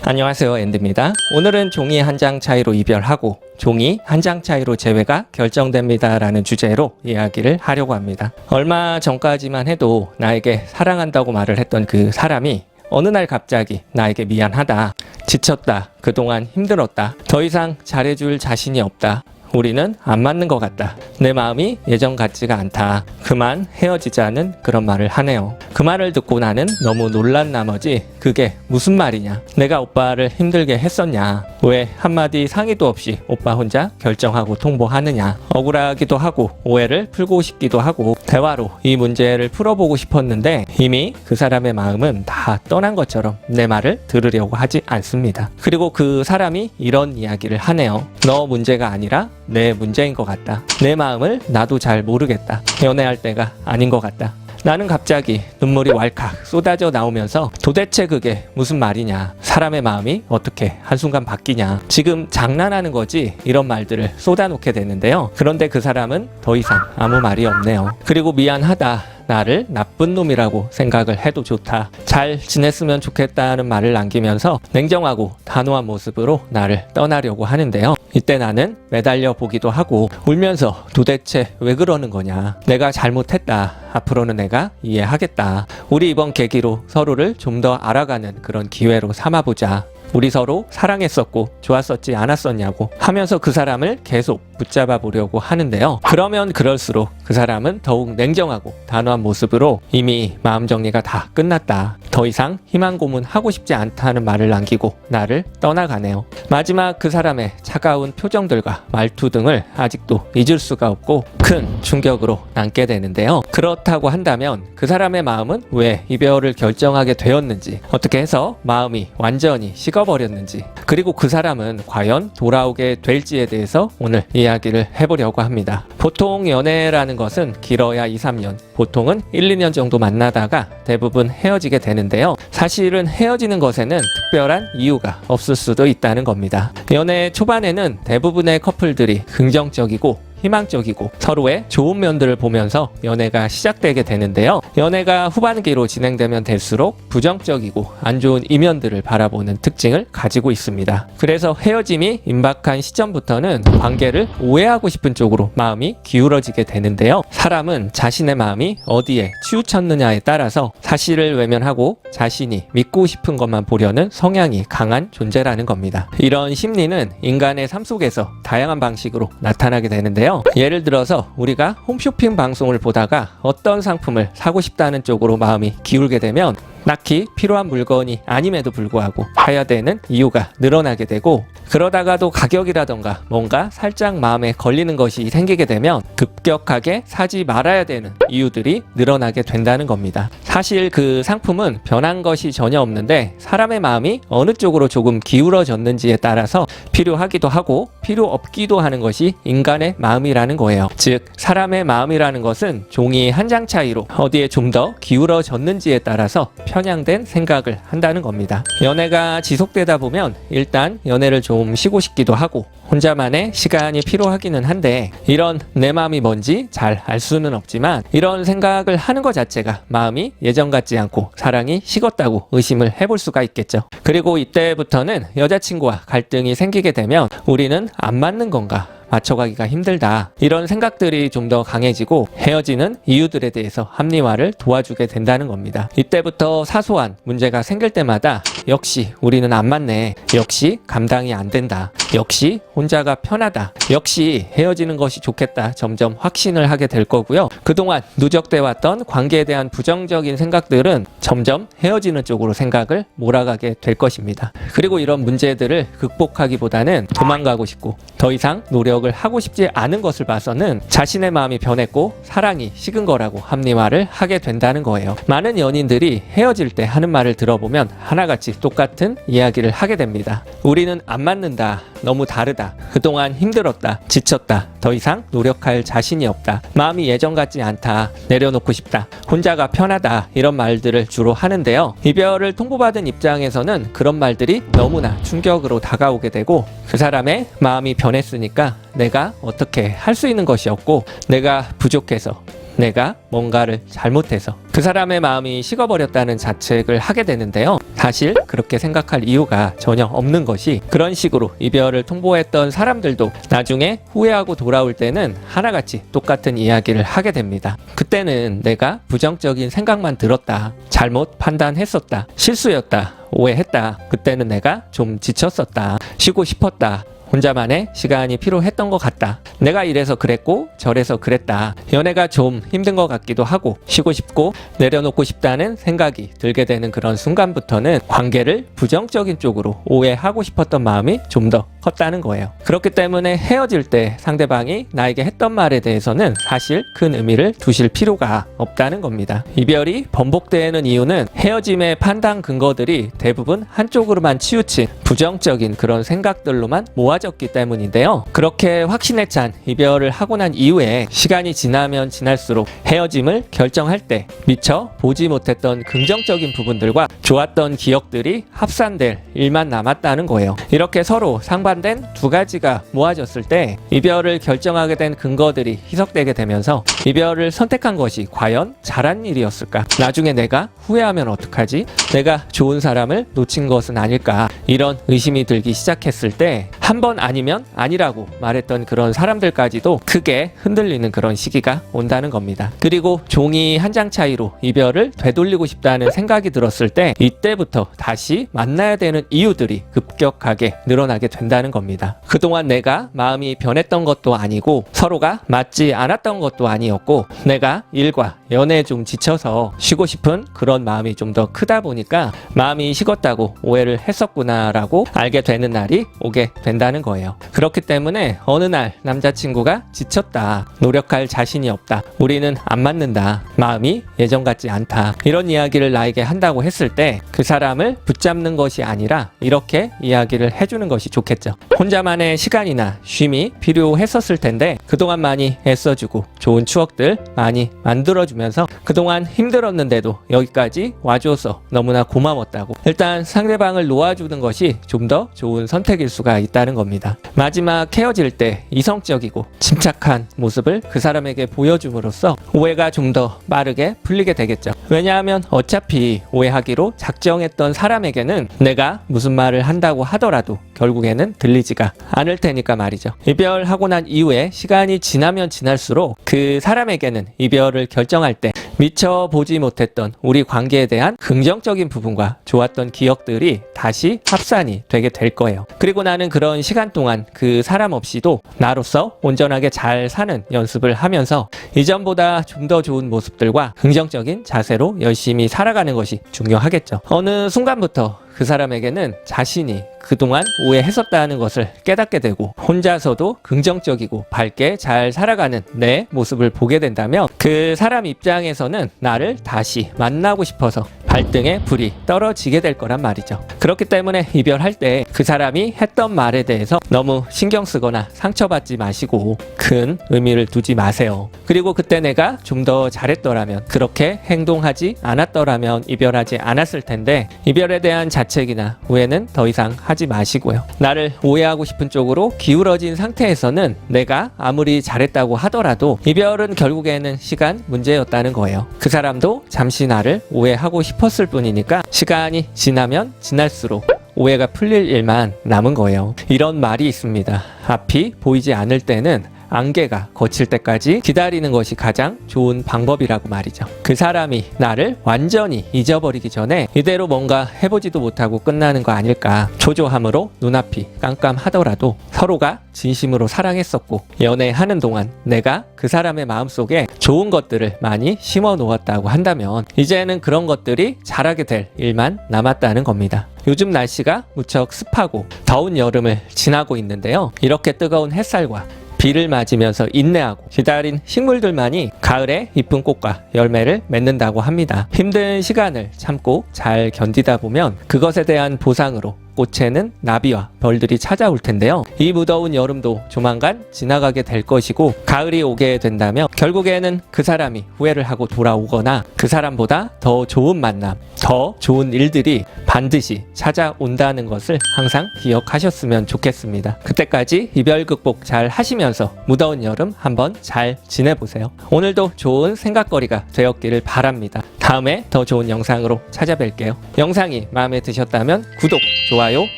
안녕하세요, 앤드입니다. 오늘은 종이 한 장 차이로 이별하고 종이 한 장 차이로 재회가 결정됩니다 라는 주제로 이야기를 하려고 합니다. 얼마 전까지만 해도 나에게 사랑한다고 말을 했던 그 사람이 어느 날 갑자기 나에게 미안하다, 지쳤다, 그동안 힘들었다, 더 이상 잘해줄 자신이 없다, 우리는 안 맞는 것 같다, 내 마음이 예전 같지가 않다, 그만 헤어지자는 그런 말을 하네요. 그 말을 듣고 나는 너무 놀란 나머지 그게 무슨 말이냐, 내가 오빠를 힘들게 했었냐, 왜 한마디 상의도 없이 오빠 혼자 결정하고 통보하느냐, 억울하기도 하고 오해를 풀고 싶기도 하고 대화로 이 문제를 풀어보고 싶었는데 이미 그 사람의 마음은 다 떠난 것처럼 내 말을 들으려고 하지 않습니다. 그리고 그 사람이 이런 이야기를 하네요. 너 문제가 아니라 내 문제인 것 같다. 내 마음을 나도 잘 모르겠다. 연애할 때가 아닌 것 같다. 나는 갑자기 눈물이 왈칵 쏟아져 나오면서 도대체 그게 무슨 말이냐, 사람의 마음이 어떻게 한순간 바뀌냐, 지금 장난하는 거지, 이런 말들을 쏟아놓게 되는데요. 그런데 그 사람은 더 이상 아무 말이 없네요. 그리고 미안하다, 나를 나쁜 놈이라고 생각을 해도 좋다, 잘 지냈으면 좋겠다는 말을 남기면서 냉정하고 단호한 모습으로 나를 떠나려고 하는데요. 이때 나는 매달려 보기도 하고 울면서 도대체 왜 그러는 거냐, 내가 잘못했다, 앞으로는 내가 이해하겠다, 우리 이번 계기로 서로를 좀 더 알아가는 그런 기회로 삼아보자, 우리 서로 사랑했었고 좋았었지 않았었냐고 하면서 그 사람을 계속 붙잡아 보려고 하는데요. 그러면 그럴수록 그 사람은 더욱 냉정하고 단호한 모습으로 이미 마음 정리가 다 끝났다, 더 이상 희망 고문하고 싶지 않다는 말을 남기고 나를 떠나가네요. 마지막 그 사람의 차가운 표정들과 말투 등을 아직도 잊을 수가 없고 큰 충격으로 남게 되는데요. 그렇다고 한다면 그 사람의 마음은 왜 이별을 결정하게 되었는지, 어떻게 해서 마음이 완전히 식어버렸는지, 그리고 그 사람은 과연 돌아오게 될지에 대해서 오늘 이야기를 해보려고 합니다. 보통 연애라는 것은 길어야 2, 3년, 보통은 1, 2년 정도 만나다가 대부분 헤어지게 되는데요. 사실은 헤어지는 것에는 특별한 이유가 없을 수도 있다는 겁니다. 연애 초반에는 대부분의 커플들이 긍정적이고 희망적이고 서로의 좋은 면들을 보면서 연애가 시작되게 되는데요. 연애가 후반기로 진행되면 될수록 부정적이고 안 좋은 이면들을 바라보는 특징을 가지고 있습니다. 그래서 헤어짐이 임박한 시점부터는 관계를 오해하고 싶은 쪽으로 마음이 기울어지게 되는데요. 사람은 자신의 마음이 어디에 치우쳤느냐에 따라서 사실을 외면하고 자신이 믿고 싶은 것만 보려는 성향이 강한 존재라는 겁니다. 이런 심리는 인간의 삶 속에서 다양한 방식으로 나타나게 되는데요. 예를 들어서 우리가 홈쇼핑 방송을 보다가 어떤 상품을 사고 싶다는 쪽으로 마음이 기울게 되면 딱히 필요한 물건이 아님에도 불구하고 사야 되는 이유가 늘어나게 되고, 그러다가도 가격이라던가 뭔가 살짝 마음에 걸리는 것이 생기게 되면 급격하게 사지 말아야 되는 이유들이 늘어나게 된다는 겁니다. 사실 그 상품은 변한 것이 전혀 없는데 사람의 마음이 어느 쪽으로 조금 기울어졌는지에 따라서 필요하기도 하고 필요 없기도 하는 것이 인간의 마음이라는 거예요. 즉 사람의 마음이라는 것은 종이 한 장 차이로 어디에 좀 더 기울어졌는지에 따라서 편향된 생각을 한다는 겁니다. 연애가 지속되다 보면 일단 연애를 좀 쉬고 싶기도 하고 혼자만의 시간이 필요하기는 한데, 이런 내 마음이 뭔지 잘 알 수는 없지만 이런 생각을 하는 것 자체가 마음이 예전 같지 않고 사랑이 식었다고 의심을 해볼 수가 있겠죠. 그리고 이때부터는 여자친구와 갈등이 생기게 되면 우리는 안 맞는 건가, 맞춰가기가 힘들다, 이런 생각들이 좀 더 강해지고 헤어지는 이유들에 대해서 합리화를 도와주게 된다는 겁니다. 이때부터 사소한 문제가 생길 때마다 역시 우리는 안 맞네, 역시 감당이 안 된다, 역시 혼자가 편하다, 역시 헤어지는 것이 좋겠다, 점점 확신을 하게 될 거고요. 그동안 누적돼 왔던 관계에 대한 부정적인 생각들은 점점 헤어지는 쪽으로 생각을 몰아가게 될 것입니다. 그리고 이런 문제들을 극복하기보다는 도망가고 싶고 더 이상 노력을 하고 싶지 않은 것을 봐서는 자신의 마음이 변했고 사랑이 식은 거라고 합리화를 하게 된다는 거예요. 많은 연인들이 헤어질 때 하는 말을 들어보면 하나같이 똑같은 이야기를 하게 됩니다. 우리는 안 맞는다, 너무 다르다, 그동안 힘들었다, 지쳤다, 더 이상 노력할 자신이 없다, 마음이 예전 같지 않다, 내려놓고 싶다, 혼자가 편하다, 이런 말들을 주로 하는데요. 이별을 통보받은 입장에서는 그런 말들이 너무나 충격으로 다가오게 되고 그 사람의 마음이 변했으니까 내가 어떻게 할 수 있는 것이 없고 내가 부족해서, 내가 뭔가를 잘못해서 그 사람의 마음이 식어버렸다는 자책을 하게 되는데요. 사실 그렇게 생각할 이유가 전혀 없는 것이, 그런 식으로 이별을 통보했던 사람들도 나중에 후회하고 돌아올 때는 하나같이 똑같은 이야기를 하게 됩니다. 그때는 내가 부정적인 생각만 들었다, 잘못 판단했었다, 실수였다, 오해했다, 그때는 내가 좀 지쳤었다, 쉬고 싶었다, 혼자만의 시간이 필요했던 것 같다, 내가 이래서 그랬고 저래서 그랬다, 연애가 좀 힘든 것 같기도 하고 쉬고 싶고 내려놓고 싶다는 생각이 들게 되는 그런 순간부터는 관계를 부정적인 쪽으로 오해하고 싶었던 마음이 좀 더 컸다는 거예요. 그렇기 때문에 헤어질 때 상대방이 나에게 했던 말에 대해서는 사실 큰 의미를 두실 필요가 없다는 겁니다. 이별이 번복되는 이유는 헤어짐의 판단 근거들이 대부분 한쪽으로만 치우친 부정적인 그런 생각들로만 모아졌기 때문인데요. 그렇게 확신에 찬 이별을 하고 난 이후에 시간이 지나면 지날수록 헤어짐을 결정할 때 미처 보지 못했던 긍정적인 부분들과 좋았던 기억들이 합산될 일만 남았다는 거예요. 이렇게 서로 상반된 두 가지가 모아졌을 때 이별을 결정하게 된 근거들이 희석되게 되면서 이별을 선택한 것이 과연 잘한 일이었을까? 나중에 내가 후회하면 어떡하지? 내가 좋은 사람을 놓친 것은 아닐까? 이런 의심이 들기 시작했을 때 한 번 아니면 아니라고 말했던 그런 사람들까지도 크게 흔들리는 그런 시기가 온다는 겁니다. 그리고 종이 한 장 차이로 이별을 되돌리고 싶다는 생각이 들었을 때 이때부터 다시 만나야 되는 이유들이 급격하게 늘어나게 된다는 겁니다. 그동안 내가 마음이 변했던 것도 아니고 서로가 맞지 않았던 것도 아니었고 내가 일과 연애에 좀 지쳐서 쉬고 싶은 그런 마음이 좀 더 크다 보니까 마음이 식었다고 오해를 했었구나라고 알게 되는 날이 오게 된다는 거예요. 그렇기 때문에 어느 날 남자친구가 지쳤다, 노력할 자신이 없다, 우리는 안 맞는다, 마음이 예전 같지 않다, 이런 이야기를 나에게 한다고 했을 때 그 사람을 붙잡는 것이 아니라 이렇게 이야기를 해주는 것이 좋겠죠. 혼자만의 시간이나 쉼이 필요했었을 텐데 그동안 많이 애써주고 좋은 추억들 많이 만들어주면서 그동안 힘들었는데도 여기까지 와줘서 너무나 고마웠다고 일단 상대방을 놓아주는 것이 좀 더 좋은 선택일 수가 있다는 겁니다. 마지막 헤어질 때 이성적이고 침착한 모습을 그 사람에게 보여줌으로써 오해가 좀 더 빠르게 풀리게 되겠죠. 왜냐하면 어차피 오해하기로 작정했던 사람에게는 내가 무슨 말을 한다고 하더라도 결국에는 들리지가 않을 테니까 말이죠. 이별하고 난 이후에 시간이 지나면 지날수록 그 사람에게는 이별을 결정할 때 미처 보지 못했던 우리 관계에 대한 긍정적인 부분과 좋았던 기억들이 다시 합산이 되게 될 거예요. 그리고 나는 그런 시간 동안 그 사람 없이도 나로서 온전하게 잘 사는 연습을 하면서 이전보다 좀 더 좋은 모습들과 긍정적인 자세로 열심히 살아가는 것이 중요하겠죠. 어느 순간부터 그 사람에게는 자신이 그동안 오해했었다는 것을 깨닫게 되고 혼자서도 긍정적이고 밝게 잘 살아가는 내 모습을 보게 된다면 그 사람 입장에서는 나를 다시 만나고 싶어서 발등에 불이 떨어지게 될 거란 말이죠. 그렇기 때문에 이별할 때 그 사람이 했던 말에 대해서 너무 신경 쓰거나 상처받지 마시고 큰 의미를 두지 마세요. 그리고 그때 내가 좀 더 잘했더라면, 그렇게 행동하지 않았더라면 이별하지 않았을 텐데 이별에 대한 자책이나 오해는 더 이상 하지 마시고요. 나를 오해하고 싶은 쪽으로 기울어진 상태에서는 내가 아무리 잘했다고 하더라도 이별은 결국에는 시간 문제였다는 거예요. 그 사람도 잠시 나를 오해하고 싶었을 뿐이니까 시간이 지나면 지날수록 오해가 풀릴 일만 남은 거예요. 이런 말이 있습니다. 앞이 보이지 않을 때는 안개가 거칠 때까지 기다리는 것이 가장 좋은 방법이라고 말이죠. 그 사람이 나를 완전히 잊어버리기 전에 이대로 뭔가 해보지도 못하고 끝나는 거 아닐까. 초조함으로 눈앞이 깜깜하더라도 서로가 진심으로 사랑했었고 연애하는 동안 내가 그 사람의 마음속에 좋은 것들을 많이 심어 놓았다고 한다면 이제는 그런 것들이 자라게 될 일만 남았다는 겁니다. 요즘 날씨가 무척 습하고 더운 여름을 지나고 있는데요. 이렇게 뜨거운 햇살과 비를 맞으면서 인내하고 기다린 식물들만이 가을에 이쁜 꽃과 열매를 맺는다고 합니다. 힘든 시간을 참고 잘 견디다 보면 그것에 대한 보상으로 꽃에는 나비와 벌들이 찾아올 텐데요. 이 무더운 여름도 조만간 지나가게 될 것이고 가을이 오게 된다면 결국에는 그 사람이 후회를 하고 돌아오거나 그 사람보다 더 좋은 만남, 더 좋은 일들이 반드시 찾아온다는 것을 항상 기억하셨으면 좋겠습니다. 그때까지 이별 극복 잘 하시면서 무더운 여름 한번 잘 지내보세요. 오늘도 좋은 생각거리가 되었기를 바랍니다. 다음에 더 좋은 영상으로 찾아뵐게요. 영상이 마음에 드셨다면 구독, 좋아요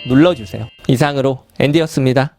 눌러주세요. 이상으로 앤디였습니다.